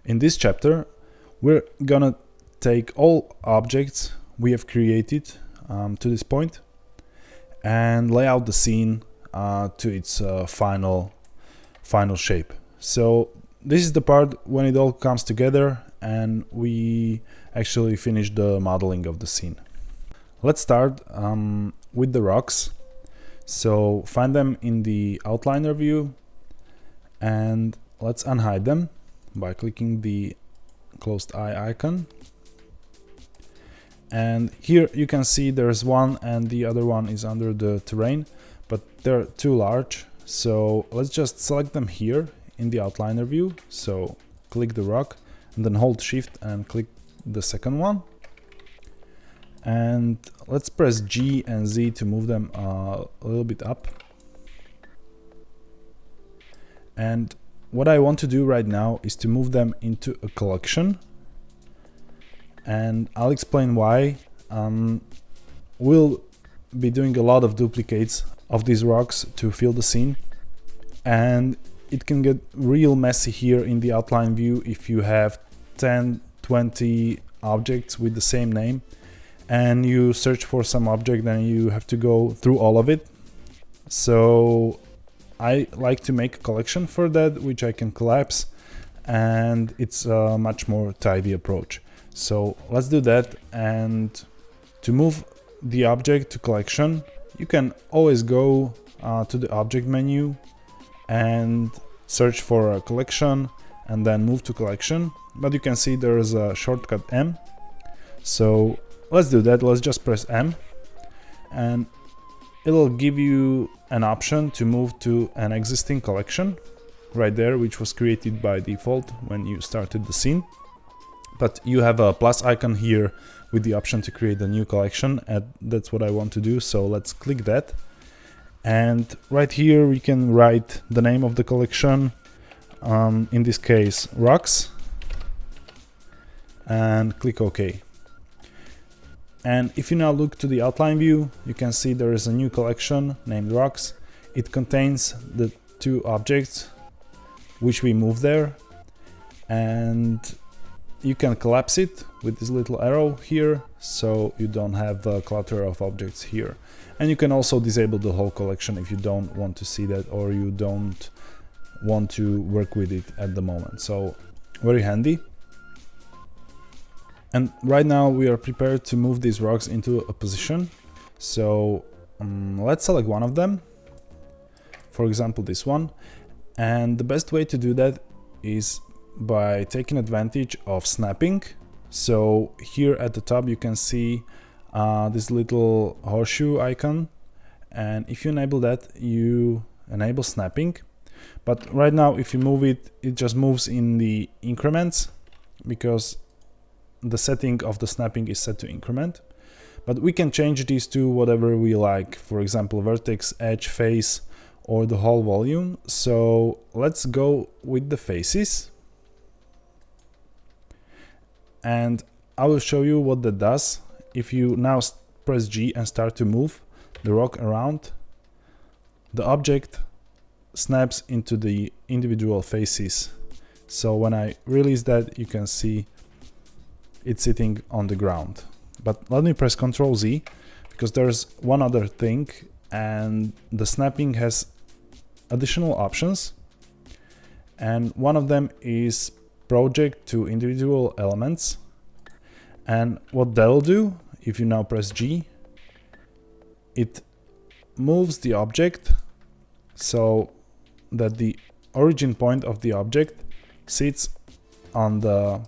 In this chapter, we're gonna take all objects we have created to this point and lay out the scene to its final shape. So this is the part when it all comes together and we actually finish the modeling of the scene. Let's start with the rocks. So find them in the outliner view and let's unhide them by clicking the closed eye icon. And here you can see there's one and the other one is under the terrain, but they're too large. So let's just select them here in the outliner view. So click the rock and then hold shift and click the second one. And let's press G and Z to move them a little bit up. And what I want to do right now is to move them into a collection. And I'll explain why. We'll be doing a lot of duplicates of these rocks to fill the scene. And it can get real messy here in the outline view if you have 10, 20 objects with the same name. And you search for some object and you have to go through all of it. So I like to make a collection for that, which I can collapse, and it's a much more tidy approach. So let's do that. And to move the object to collection, you can always go to the object menu and search for a collection and then move to collection. But you can see there is a shortcut M. So let's do that. Let's just press M and it'll give you an option to move to an existing collection right there, which was created by default when you started the scene. But you have a plus icon here with the option to create a new collection, and that's what I want to do. So let's click that. And right here we can write the name of the collection, in this case rocks, and click OK. And if you now look to the outline view, you can see there is a new collection named rocks. It contains the two objects which we move there, and you can collapse it with this little arrow here, so you don't have a clutter of objects here. And you can also disable the whole collection if you don't want to see that, or you don't want to work with it at the moment. So very handy. And right now we are prepared to move these rocks into a position. So let's select one of them, for example this one. And the best way to do that is by taking advantage of snapping. So here at the top you can see this little horseshoe icon, and if you enable that, you enable snapping. But right now if you move it, it just moves in the increments because the setting of the snapping is set to increment. But we can change these to whatever we like, for example vertex, edge, face, or the whole volume. So let's go with the faces. And I will show you what that does. If you now press G and start to move the rock around, the object snaps into the individual faces. So when I release that, you can see it's sitting on the ground. But let me press Ctrl Z because there's one other thing, and the snapping has additional options, and one of them is project to individual elements. And what that'll do, if you now press G, it moves the object so that the origin point of the object sits on the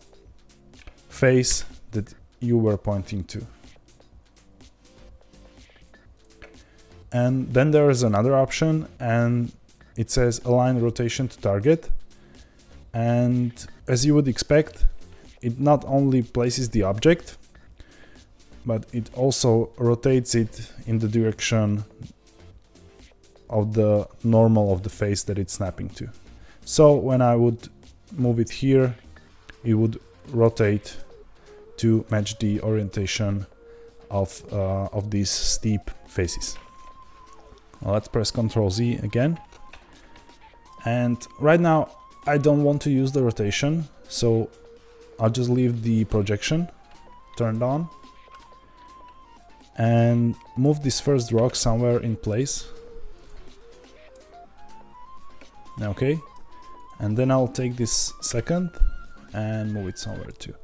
face that you were pointing to. And then there is another option, and it says align rotation to target. And as you would expect, it not only places the object, but it also rotates it in the direction of the normal of the face that it's snapping to. So when I would move it here, it would rotate to match the orientation of these steep faces. Well, let's press Ctrl Z again. And right now I don't want to use the rotation, So I'll just leave the projection turned on and move this first rock somewhere in place. Okay, and then I'll take this second and move it somewhere too.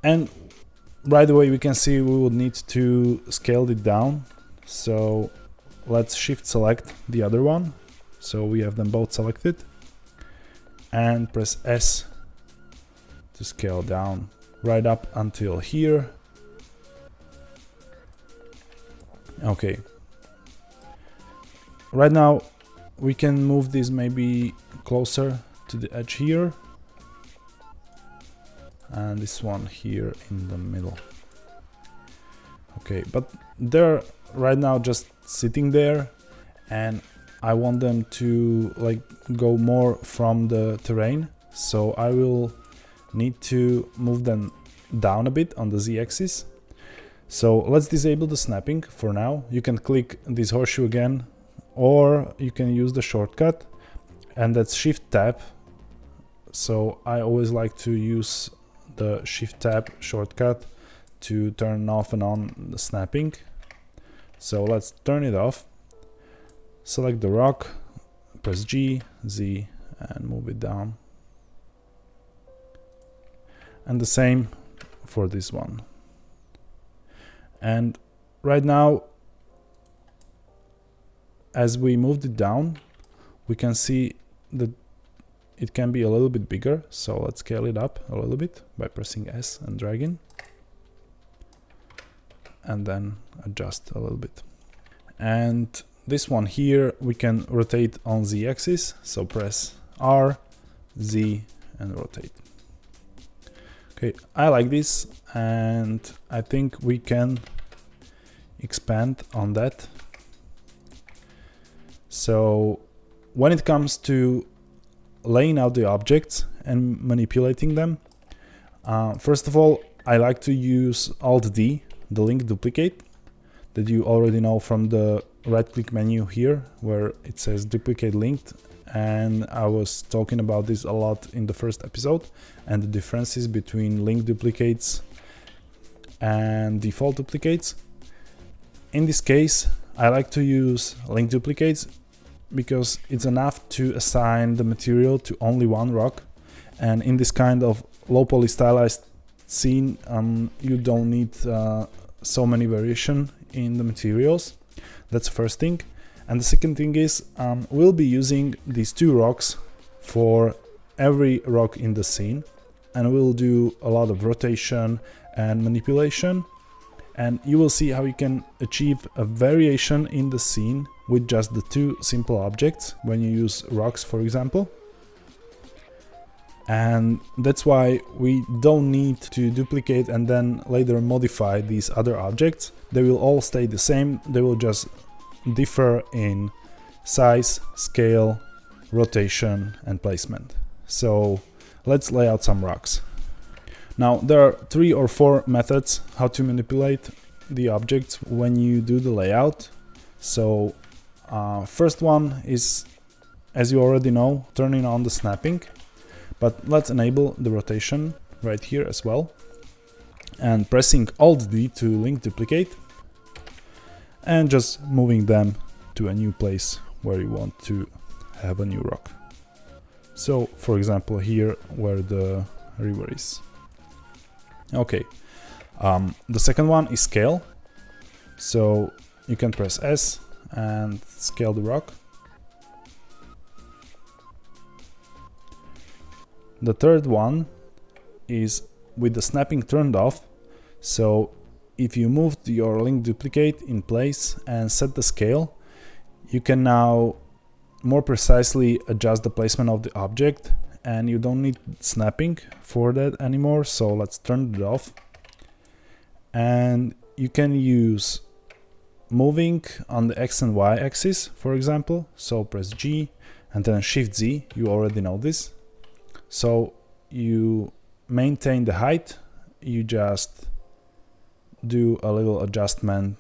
And right away we can see we would need to scale it down. So let's shift select the other one. So we have them both selected and press S to scale down right up until here. Okay. Right now we can move this maybe closer to the edge here. And this one here in the middle. Okay, but they're right now just sitting there, and I want them to like go more from the terrain, so I will need to move them down a bit on the z-axis. So let's disable the snapping for now. You can click this horseshoe again, or you can use the shortcut, and that's Shift Tab. So I always like to use the Shift Tab shortcut to turn off and on the snapping. So let's turn it off. Select the rock, press G, Z, and move it down. And the same for this one. And right now, as we moved it down, we can see that it can be a little bit bigger. So let's scale it up a little bit by pressing S and dragging. And then adjust a little bit. And this one here we can rotate on z-axis, so press R, Z, and rotate. Okay, I like this, and I think we can expand on that. So when it comes to laying out the objects and manipulating them, first of all, I like to use Alt-D, the link duplicate, that you already know from the right-click menu here, where it says duplicate linked, and I was talking about this a lot in the first episode, and the differences between link duplicates and default duplicates. In this case, I like to use link duplicates because it's enough to assign the material to only one rock, and in this kind of low poly stylized scene, you don't need so many variation in the materials. That's the first thing. And the second thing is we'll be using these two rocks for every rock in the scene, and we'll do a lot of rotation and manipulation, and you will see how you can achieve a variation in the scene with just the two simple objects when you use rocks, for example. And that's why we don't need to duplicate and then later modify these other objects. They will all stay the same, they will just differ in size, scale, rotation, and placement. So let's lay out some rocks. Now there are 3 or 4 methods how to manipulate the objects when you do the layout. So first one is, as you already know, turning on the snapping. But let's enable the rotation right here as well, and pressing Alt-D to link duplicate, and just moving them to a new place where you want to have a new rock. So for example here where the river is. Okay, the second one is scale. So you can press S and scale the rock. The third one is with the snapping turned off. So if you moved your link duplicate in place and set the scale, you can now more precisely adjust the placement of the object, and you don't need snapping for that anymore. So let's turn it off. And you can use moving on the X and Y axis, for example. So press G and then Shift Z, you already know this. So you maintain the height, you just do a little adjustment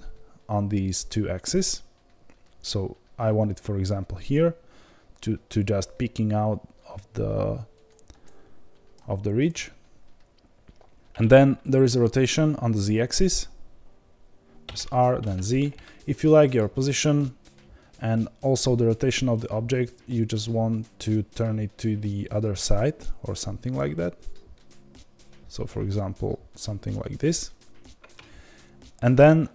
on these two axes. So I want it, for example, here to just peeking out of the of the ridge. And then there is a rotation on the z-axis. Press R, then Z. If you like your position and also the rotation of the object, you just want to turn it to the other side or something like that. So for example, something like this. And then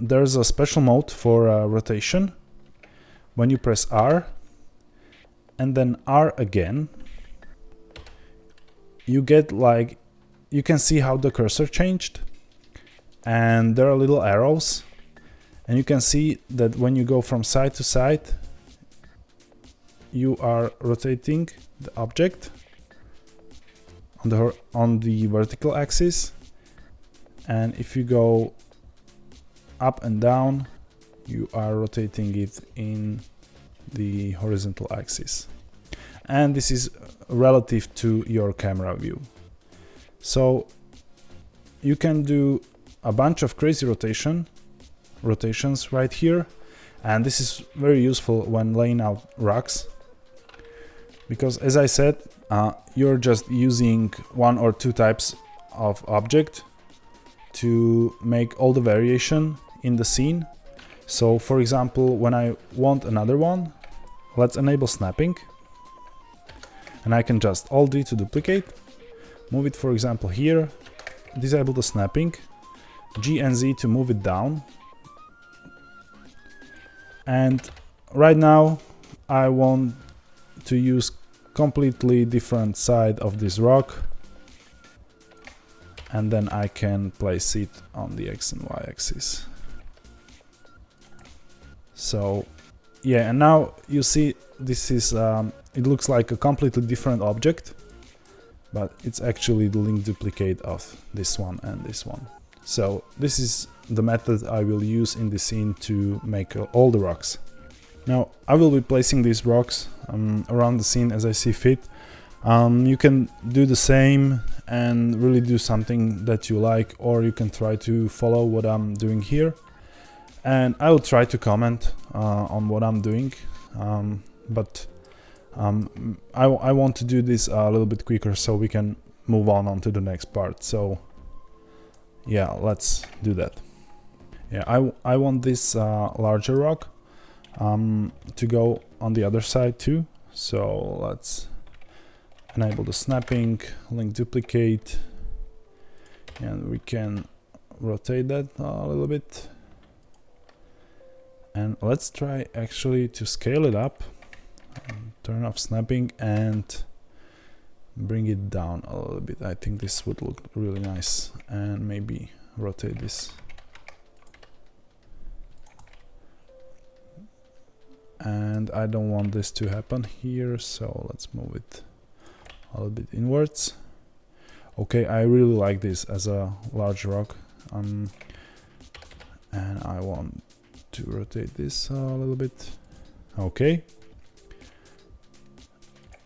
there's a special mode for rotation. When you press R and then R again, you get like, you can see how the cursor changed, and there are little arrows, and you can see that when you go from side to side, you are rotating the object on the vertical axis, and if you go up and down, you are rotating it in the horizontal axis. And this is relative to your camera view. So you can do a bunch of crazy rotations right here, and this is very useful when laying out rocks, because as I said, you're just using one or two types of object to make all the variation in the scene. So for example, when I want another one, let's enable snapping, and I can just Alt D to duplicate, move it for example here, disable the snapping, G and Z to move it down, and right now I want to use completely different side of this rock, and then I can place it on the X and Y axis. So yeah, and now you see this is it looks like a completely different object, but it's actually the link duplicate of this one and this one. So this is the method I will use in the scene to make all the rocks. Now I will be placing these rocks around the scene as I see fit. You can do the same and really do something that you like, or you can try to follow what I'm doing here. And I will try to comment on what I'm doing, but I want to do this a little bit quicker so we can move on to the next part. So yeah, let's do that. Yeah, I want this larger rock to go on the other side too. So let's enable the snapping, link duplicate, and we can rotate that a little bit. And let's try actually to scale it up, turn off snapping and bring it down a little bit. I think this would look really nice, and maybe rotate this. And I don't want this to happen here, so let's move it a little bit inwards. Okay, I really like this as a large rock, and I want to rotate this a little bit. Okay,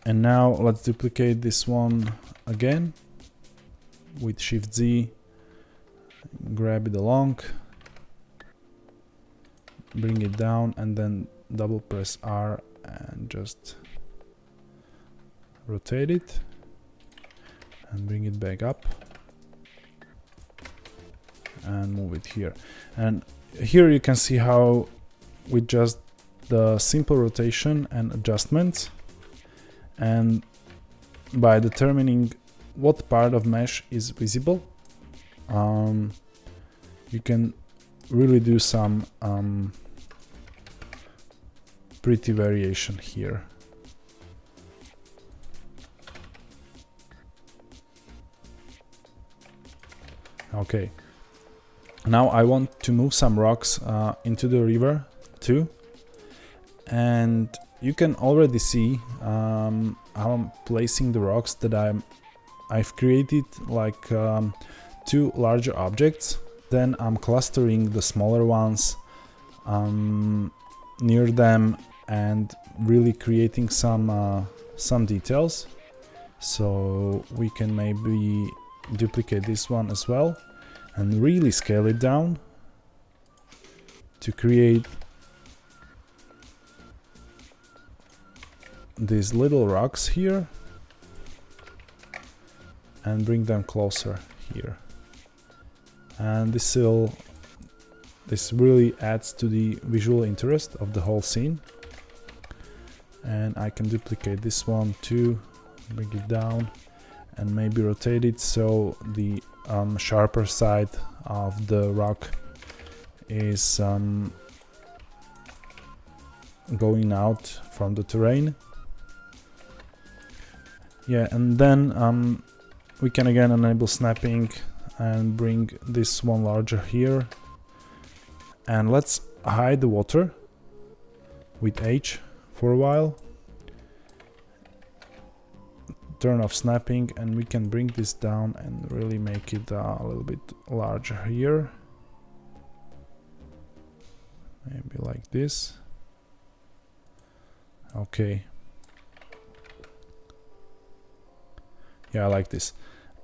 and now let's duplicate this one again with Shift Z, grab it along, bring it down, and then double press R and just rotate it and bring it back up and move it here. And here you can see how with just the simple rotation and adjustments, and by determining what part of mesh is visible, you can really do some pretty variation here. Okay, now I want to move some rocks into the river too, and you can already see how I'm placing the rocks that I've created like two larger objects, then I'm clustering the smaller ones near them and really creating some details. So we can maybe duplicate this one as well and really scale it down to create these little rocks here. and bring them closer here. And this really adds to the visual interest of the whole scene. And I can duplicate this one too, bring it down and maybe rotate it so the sharper side of the rock is going out from the terrain. Yeah, and then we can again enable snapping and bring this one larger here. And let's hide the water with H for a while. Turn off snapping and we can bring this down and really make it a little bit larger here. Maybe like this. Okay. Yeah, I like this.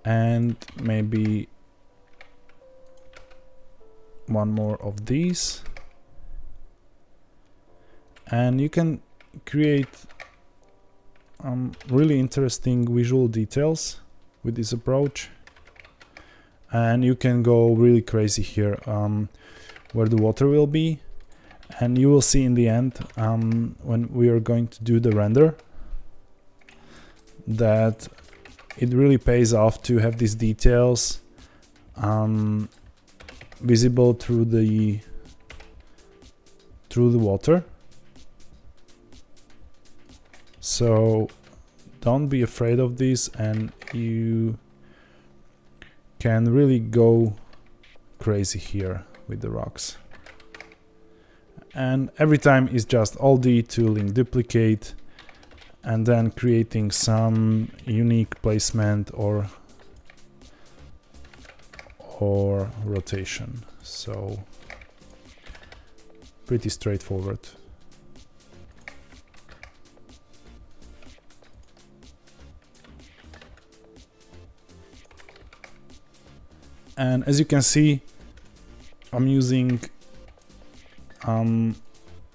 And maybe one more of these. And you can create really interesting visual details with this approach. And you can go really crazy here where the water will be. And you will see in the end, when we are going to do the render, that it really pays off to have these details visible through the water. So don't be afraid of this, and you can really go crazy here with the rocks. And every time is just Alt-D to link duplicate, and then creating some unique placement or rotation. So pretty straightforward. And as you can see, I'm using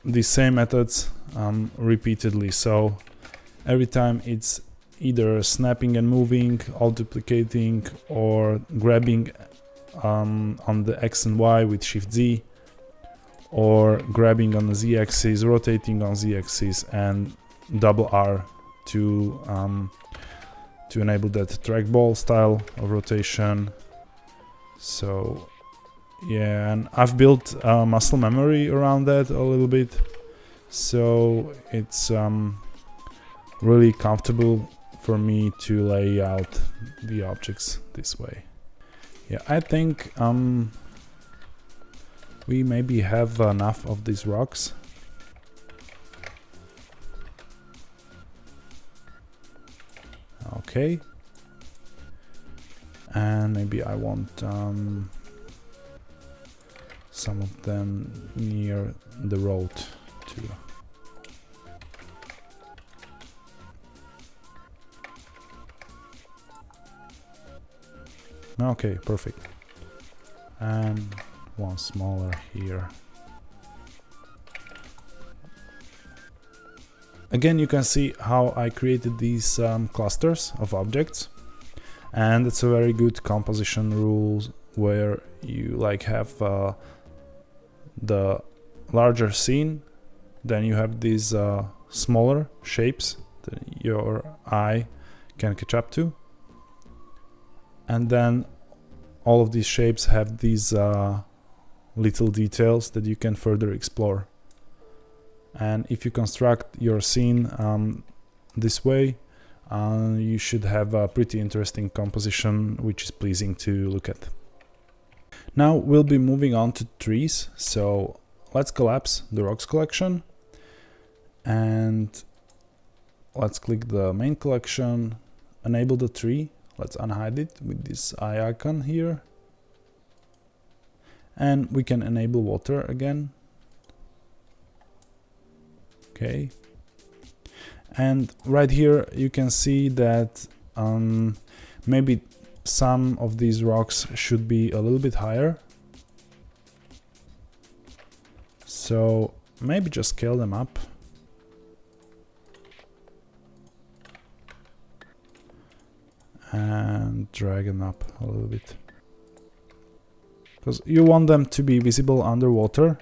the same methods repeatedly. So every time it's either snapping and moving, alt duplicating, or grabbing on the X and Y with Shift Z, or grabbing on the Z axis, rotating on Z axis, and double R to enable that trackball style of rotation. So yeah, and I've built muscle memory around that a little bit, so it's really comfortable for me to lay out the objects this way. Yeah, I think we maybe have enough of these rocks. Okay. And maybe I want some of them near the road too. Okay, perfect. And one smaller here. Again, you can see how I created these clusters of objects. And it's a very good composition rule where you like have the larger scene, then you have these smaller shapes that your eye can catch up to, and then all of these shapes have these little details that you can further explore. And if you construct your scene this way, you should have a pretty interesting composition which is pleasing to look at. Now we'll be moving on to trees, so let's collapse the rocks collection and let's click the main collection, enable the tree, let's unhide it with this eye icon here, and we can enable water again. Okay. And right here you can see that maybe some of these rocks should be a little bit higher. So maybe just scale them up. And drag them up a little bit. Because you want them to be visible underwater.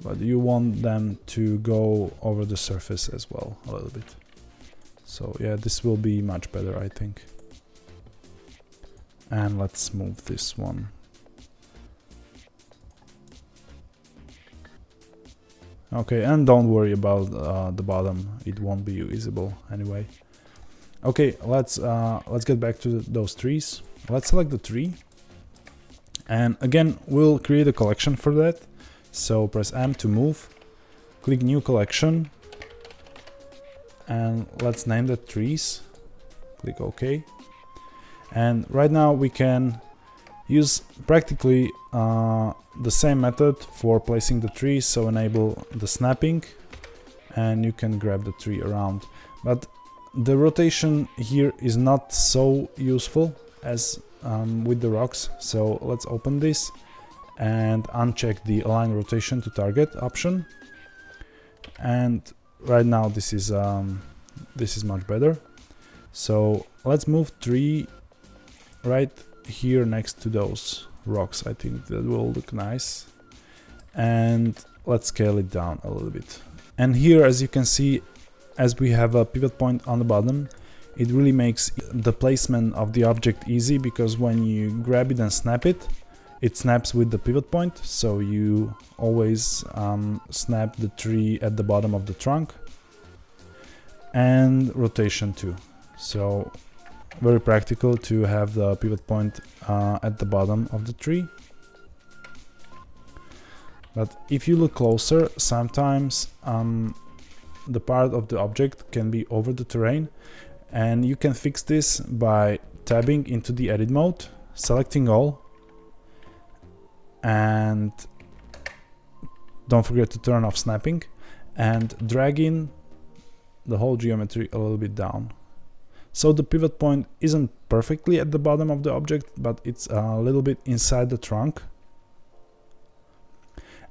But you want them to go over the surface as well, a little bit. So yeah, this will be much better, I think. And let's move this one. Okay, and don't worry about the bottom, it won't be visible anyway. Okay, let's get back to those trees. Let's select the tree, and again we'll create a collection for that. So press M to move, click new collection, and let's name the trees. Click OK. And right now we can use practically the same method for placing the trees. So enable the snapping, and you can grab the tree around. But the rotation here is not so useful as with the rocks. So let's open this and uncheck the align rotation to target option. And right now this is much better. So let's move tree right here next to those rocks. I think that will look nice. And let's scale it down a little bit. And here, as you can see, as we have a pivot point on the bottom, it really makes the placement of the object easy, because when you grab it and snap it, it snaps with the pivot point, so you always snap the tree at the bottom of the trunk. And rotation too, so very practical to have the pivot point at the bottom of the tree. But if you look closer, sometimes the part of the object can be over the terrain, and you can fix this by tabbing into the edit mode, selecting all, and don't forget to turn off snapping, and dragging the whole geometry a little bit down. So the pivot point isn't perfectly at the bottom of the object, but it's a little bit inside the trunk.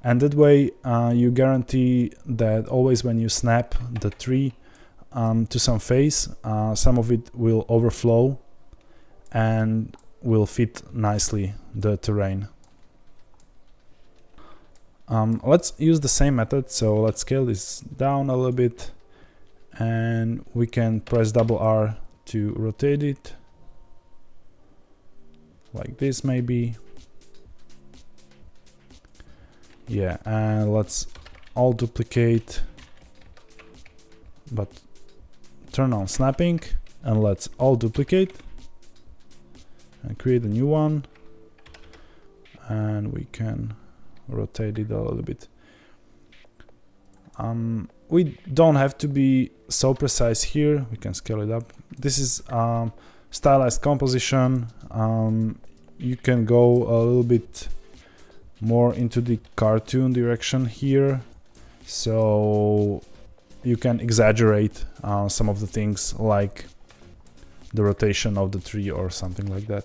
And that way you guarantee that always when you snap the tree to some face, some of it will overflow and will fit nicely the terrain. Let's use the same method, so let's scale this down a little bit, and we can press double R to rotate it, like this maybe. Yeah, and let's all duplicate, but turn on snapping, and let's all duplicate and create a new one, and we can rotate it a little bit. We don't have to be so precise here, we can scale it up. This is stylized composition. You can go a little bit more into the cartoon direction here, so you can exaggerate some of the things, like the rotation of the tree or something like that.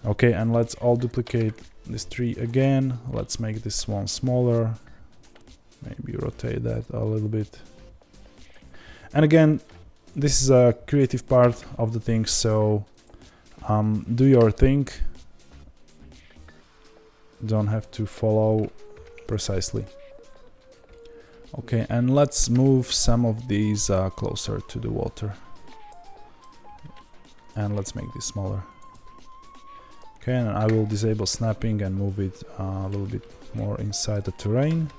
Okay, and let's all duplicate this tree again. Let's make this one smaller, maybe rotate that a little bit. And again, this is a creative part of the thing, so do your thing. Don't have to follow precisely. Okay, and let's move some of these closer to the water, and let's make this smaller. Okay, and I will disable snapping and move it a little bit more inside the terrain.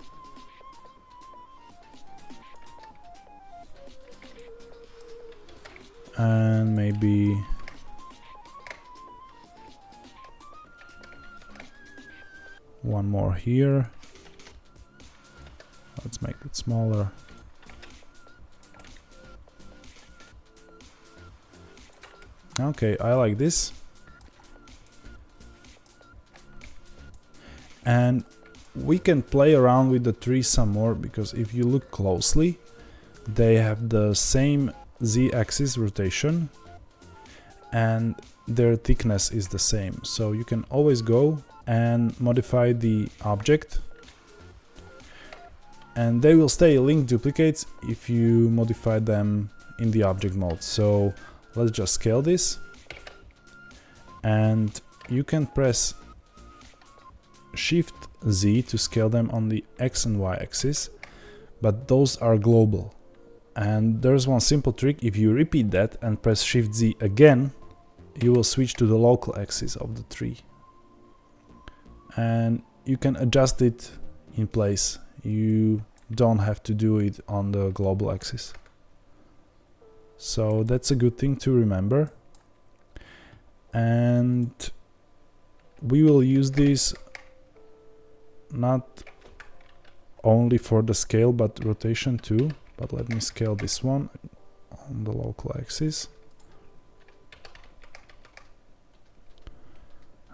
And maybe one more here. Let's make it smaller. Okay, I like this. And we can play around with the trees some more, because if you look closely, they have the same z-axis rotation and their thickness is the same. So you can always go and modify the object, and they will stay linked duplicates if you modify them in the object mode. So let's just scale this, and you can press Shift Z to scale them on the X and Y axis, but those are global. And there's one simple trick: if you repeat that and press Shift Z again, you will switch to the local axis of the tree, and you can adjust it in place. You don't have to do it on the global axis. So that's a good thing to remember. And we will use this not only for the scale but rotation too. But let me scale this one on the local axis,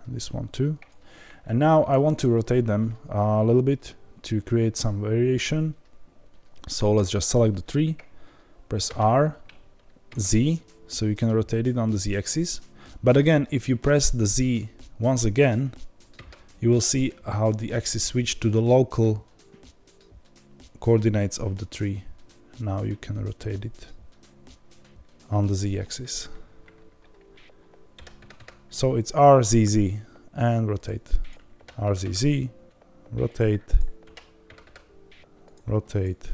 and this one too. And now I want to rotate them a little bit to create some variation. So let's just select the tree, press R, Z, so you can rotate it on the Z axis. But again, if you press the Z once again, you will see how the axis switched to the local coordinates of the tree. Now you can rotate it on the Z axis. So it's R, Z, Z, and rotate. R, Z, Z, rotate, rotate.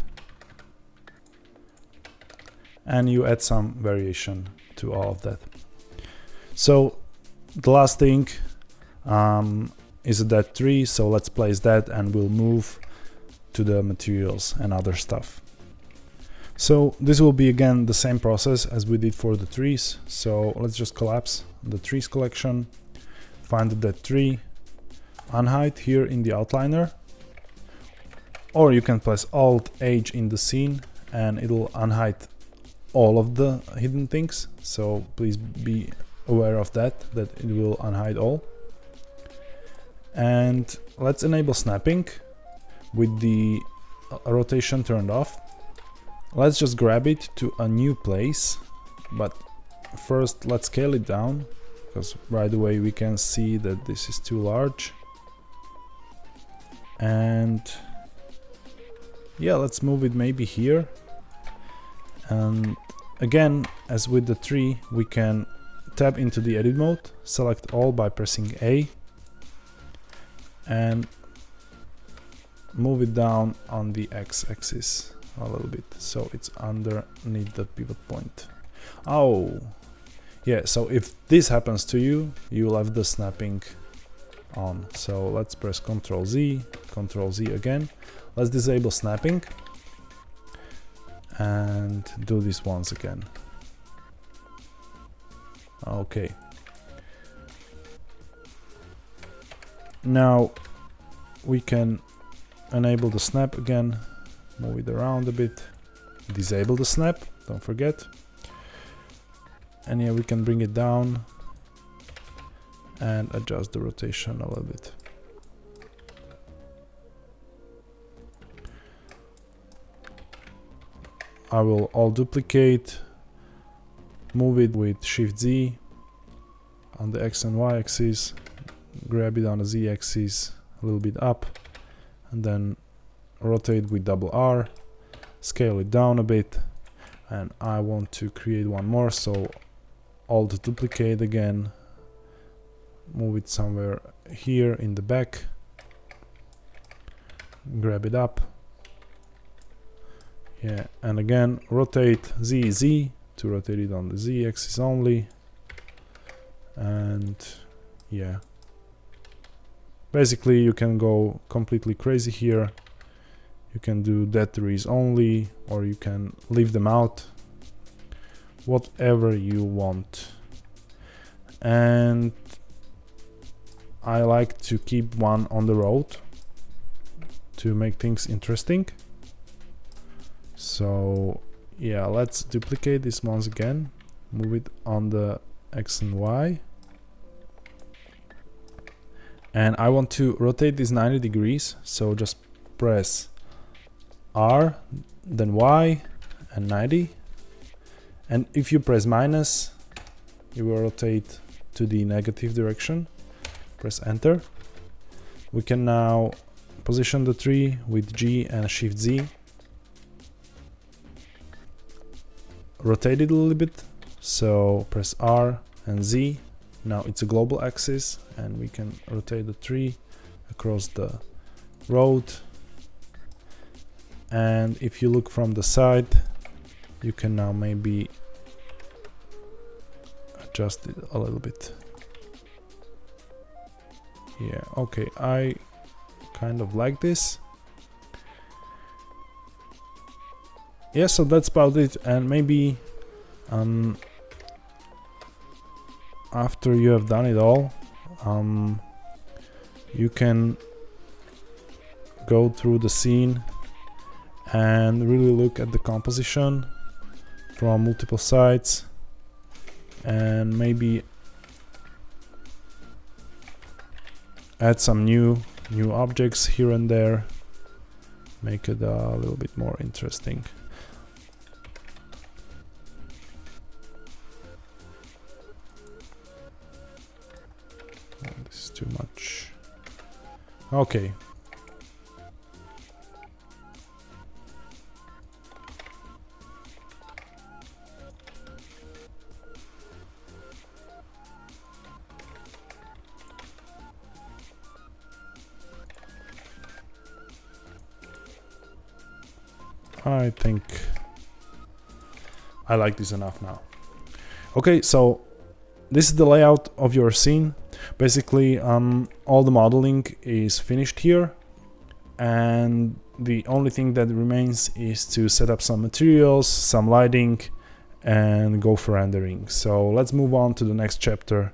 And you add some variation to all of that. So the last thing is a dead tree, so let's place that and we'll move to the materials and other stuff. So this will be again the same process as we did for the trees. So let's just collapse the trees collection, find the dead tree, unhide here in the outliner, or you can press Alt H in the scene and it'll unhide all of the hidden things. So please be aware of that it will unhide all. And let's enable snapping with the rotation turned off. Let's just grab it to a new place, but first let's scale it down, because right away we can see that this is too large. And yeah, let's move it maybe here. And again, as with the tree, we can tab into the edit mode, select all by pressing A, and move it down on the X axis a little bit, so it's underneath the pivot point. Oh, yeah, so if this happens to you, you'll have the snapping on. So let's press Ctrl Z again. Let's disable snapping and do this once again. Okay. Now we can enable the snap again, move it around a bit, disable the snap, don't forget. And yeah, we can bring it down and adjust the rotation a little bit. I will all duplicate, move it with Shift Z on the X and Y axis, grab it on the Z axis a little bit up, and then rotate with double R, scale it down a bit, and I want to create one more, so Alt duplicate again, move it somewhere here in the back, grab it up, yeah, and again rotate Z to rotate it on the Z axis only, and yeah, basically you can go completely crazy here. You can do dead trees only, or you can leave them out, whatever you want. And I like to keep one on the road to make things interesting. So yeah, let's duplicate this once again, move it on the X and Y, and I want to rotate this 90 degrees, so just press R, then Y, and 90. And if you press minus, you will rotate to the negative direction. Press enter. We can now position the tree with G and Shift Z, rotate it a little bit. So press R and Z. Now it's a global axis, and we can rotate the tree across the road. And if you look from the side, you can now maybe adjust it a little bit. Yeah, okay, I kind of like this. Yeah, so that's about it. And maybe after you have done it all, you can go through the scene and really look at the composition from multiple sides, and maybe add some new objects here and there, make it a little bit more interesting. Oh, this is too much. Okay. I think I like this enough now. Okay, so this is the layout of your scene. Basically, all the modeling is finished here, and the only thing that remains is to set up some materials, some lighting, and go for rendering. So let's move on to the next chapter